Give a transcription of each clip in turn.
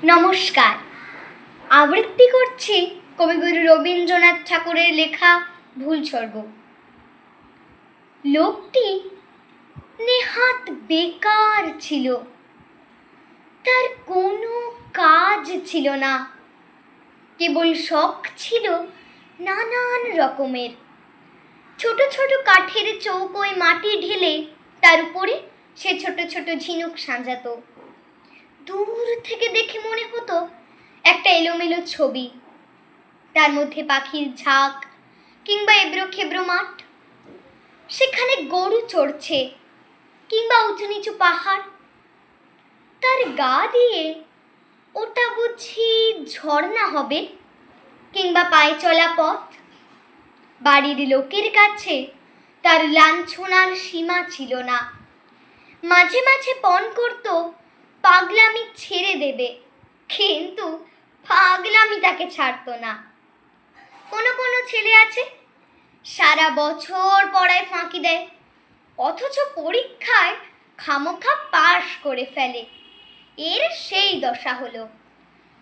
নমস্কার। আবৃত্তি করছি কবিগুরু রবীন্দ্রনাথ ঠাকুরের লেখা ভুল স্বর্গ। লোকটি নেহাত বেকার ছিল, তার কোনো কাজ ছিল না, কেবল শখ ছিল নানান রকমের। ছোট ছোট কাঠের চৌকোয় মাটি ঢেলে তার উপরে সে ছোট ছোট ঝিনুক সাজাতো। দূর থেকে দেখে মনে হতো একটা এলোমেলো ছবি, তার মধ্যে পাখির ঝাঁক কিংবা এবড়ো খেবড়ো মাঠ, সেখানে গরু চড়ছে কিংবা উঁচু নিচু পাহাড়। তার গা দিয়ে ওটা বুঝি ঝর্ণা হবে কিংবা পায়ে চলা পথ। বাড়ির লোকের কাছে তার লাঞ্ছনার সীমা ছিল না। মাঝে মাঝে পণ করত পাগলামি ছেড়ে দেবে, কিন্তু পাগলামি তাকে ছাড়তো না। কোনো কোনো ছেলে আছে সারা বছর পড়ায় ফাঁকি দেয়, অথচ পরীক্ষায় খামোখা পাশ করে ফেলে। এর সেই দশা হলো,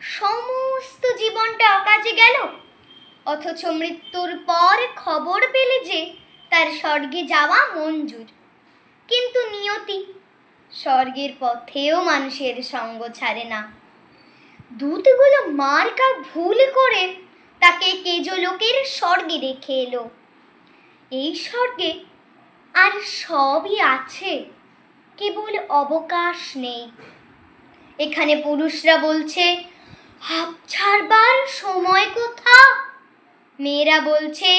সমস্ত জীবনটা অকাজে গেল, অথচ মৃত্যুর পর খবর পেলে যে তার স্বর্গে যাওয়া মঞ্জুর। কিন্তু নিয়তি স্বর্গের পথেও মানুষের সঙ্গ ছাড়ে না। দূতগুলো মার্কা ভুল করে তাকে কেজো লোকের স্বর্গে রেখে এলো। এই স্বর্গে আর সবই আছে, কেবল অবকাশ নেই। এখানে পুরুষরা বলছে হাঁপ ছাড়বার সময় কোথা, মেয়েরা বলছে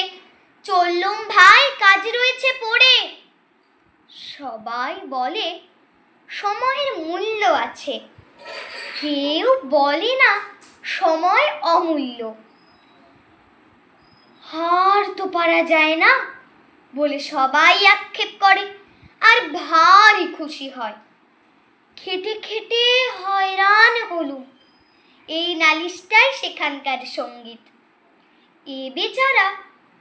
চললুম ভাই কাজ রয়েছে পড়ে। সবাই বলে সময়ের মূল্য আছে, কেউ বলে না সময় অমূল্য। হার তো পারা যায় না বলে সবাই আক্ষেপ করে আর ভারী খুশি হয়। খেটে খেটে হয়রান হলুম, এই নালিশটাই সেখানকার সঙ্গীত। এ বেচারা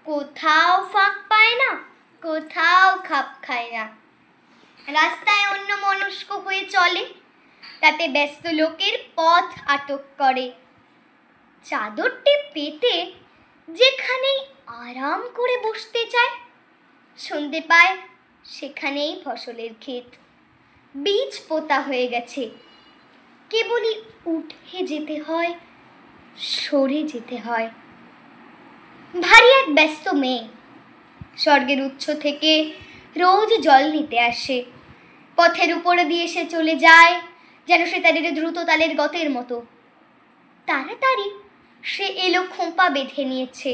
কোথাও ফাঁক পায় না, কোথাও খাপ খায় না। রাস্তায় অন্য মনস্ক হয়ে চলে, তাতে ব্যস্ত লোকের পথ আটক করে। চাদরটি পেতে যেখানেই আরাম করে বসতে চায়, শুনতে পায় সেখানেই ফসলের ক্ষেত, বীজ পোতা হয়ে গেছে, কেবলই উঠে যেতে হয়, সরে যেতে হয়। ভারী এক ব্যস্ত মেয়ে স্বর্গের উৎস থেকে রোজ জল নিতে আসে। পথের উপরে দিয়ে সে চলে যায় যেন সে তাদের দ্রুত তালের গতের মতো। তাড়াতাড়ি সে এলো খোঁপা বেঁধে নিয়েছে,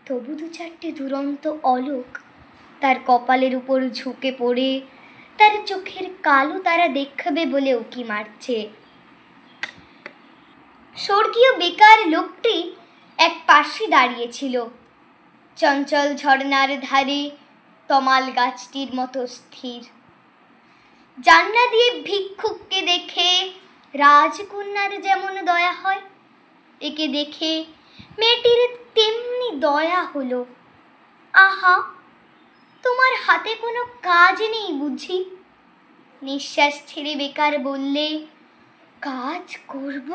তবু দু চারটে দুরন্ত অলোক তার কপালের উপর ঝুঁকে পড়ে তার চোখের কালো তারা দেখবে বলে উকি মারছে। স্বর্গীয় বেকার লোকটি এক পাশে দাঁড়িয়েছিল, চঞ্চল ঝর্ণার ধারে তমাল গাছটির মতো স্থির। জানলা দিয়ে ভিক্ষুককে দেখে রাজকন্যার যেমন দয়া হয়, একে দেখে মেয়েটির তেমনি দয়া হলো। আহা, তোমার হাতে কোনো কাজ নেই বুঝি? নিঃশ্বাস ছেড়ে বেকার বললে, কাজ করব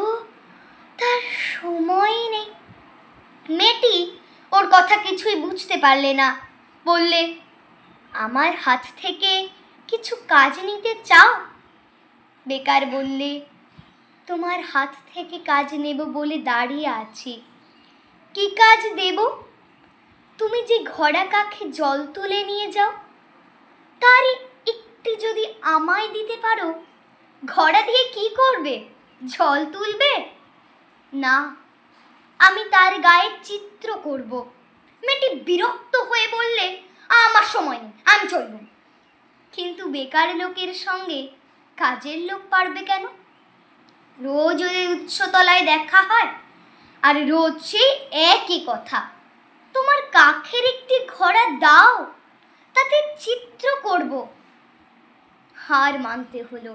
তার সময় নেই। মেয়েটি ওর কথা কিছুই বুঝতে পারলে না, বললে, আমার হাত থেকে কিছু কাজ নিতে চাও? বেকার বললে, তোমার হাত থেকে কাজ নেব বলে দাঁড়িয়ে আছি। কি কাজ দেব? তুমি যে ঘড়া কাখে জল তুলে নিয়ে যাও, তার একটু যদি আমায় দিতে পারো। ঘড়া দিয়ে কি করবে? জল তুলবে? না, আমি তার গায়ে চিত্র করব। মেয়েটি বিরক্ত হয়ে বললে, আমার সময় নেই, আমি চলব। কিন্তু বেকার লোকের সঙ্গে কাজের লোক পারবে কেন? রোজ ওদের উচ্চতলায় দেখা হয়, আর রোজ সেই একই কথা, তোমার কাখের একটি ঘড়া দাও, তাতে চিত্র করব। হার মানতে হলো।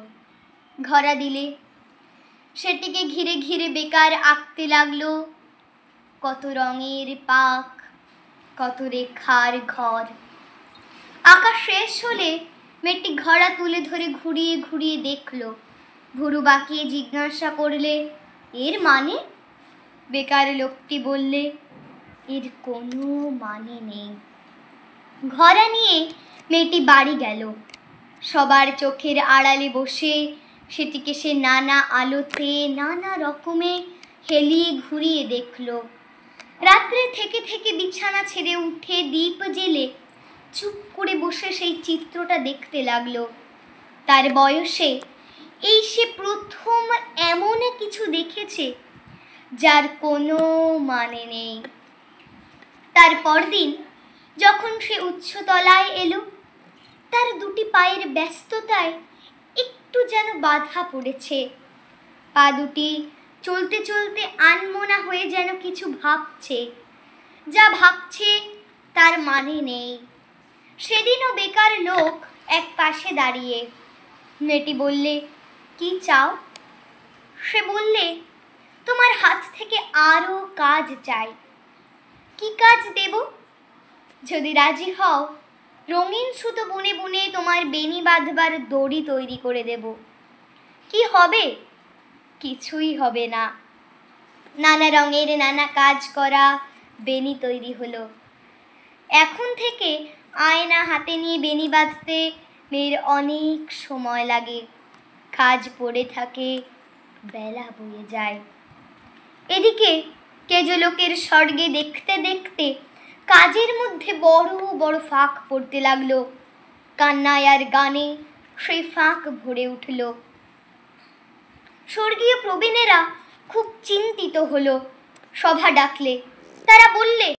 ঘড়া দিলে সেটিকে ঘিরে ঘিরে বেকার আঁকতে লাগলো কত রঙের পাক, কত রেখার ঘর। আঁকা শেষ হলে মেয়েটি ঘড়া তুলে ধরে ঘুরিয়ে ঘুরিয়ে দেখলো ভুরু বাঁকিয়ে জিজ্ঞাসা করলে, এর মানে? বেকার লোকটি বললে, এর কোনো মানে নেই। ঘোড়া নিয়ে মেয়েটি বাড়ি গেল। সবার চোখের আড়ালে বসে সেটিকে সে নানা আলোতে নানা রকমে হেলিয়ে ঘুরিয়ে দেখল। রাত্রে থেকে থেকে বিছানা ছেড়ে উঠে দীপ জেলে চুপ করে বসে সেই চিত্রটা দেখতে লাগলো। তার বয়সে এই সে প্রথম এমন কিছু দেখেছে যার কোনো মানে নেই। তার পরদিন যখন সে উচ্চতলায় এলো, তার দুটি পায়ের ব্যস্ততায় একটু যেন বাধা পড়েছে। পা দুটি চলতে চলতে আনমনা হয়ে যেন কিছু ভাবছে, যা ভাবছে তার মানে নেই। সেদিনও বেকার লোক এক পাশে দাঁড়িয়ে। মেয়েটি বললে, কি চাও? সে বললে, তোমার হাত থেকে আরো কাজ চাই। কি কাজ দেব? যদি রাজি হও, রঙিন সুতো বুনে বুনে তোমার বেনি বাঁধবার দড়ি তৈরি করে দেব। কি হবে? কিছুই হবে না। নানা রঙের নানা কাজ করা বেনি তৈরি হলো। এখন থেকে আয়না হাতে নিয়ে বেনি বাঁধতে মেয়ের অনেক সময় লাগে। কাজ পড়ে থাকে, বেলা বয়ে যায়। এদিকে কেজো লোকের স্বর্গে দেখতে দেখতে কাজের মধ্যে বড় বড় ফাঁক পড়তে লাগলো। কান্নায় আর গানে সেই ফাঁক ভরে উঠল। স্বর্গীয় প্রবীণেরা খুব চিন্তিত হলো। সভা ডাকলে। তারা বললে,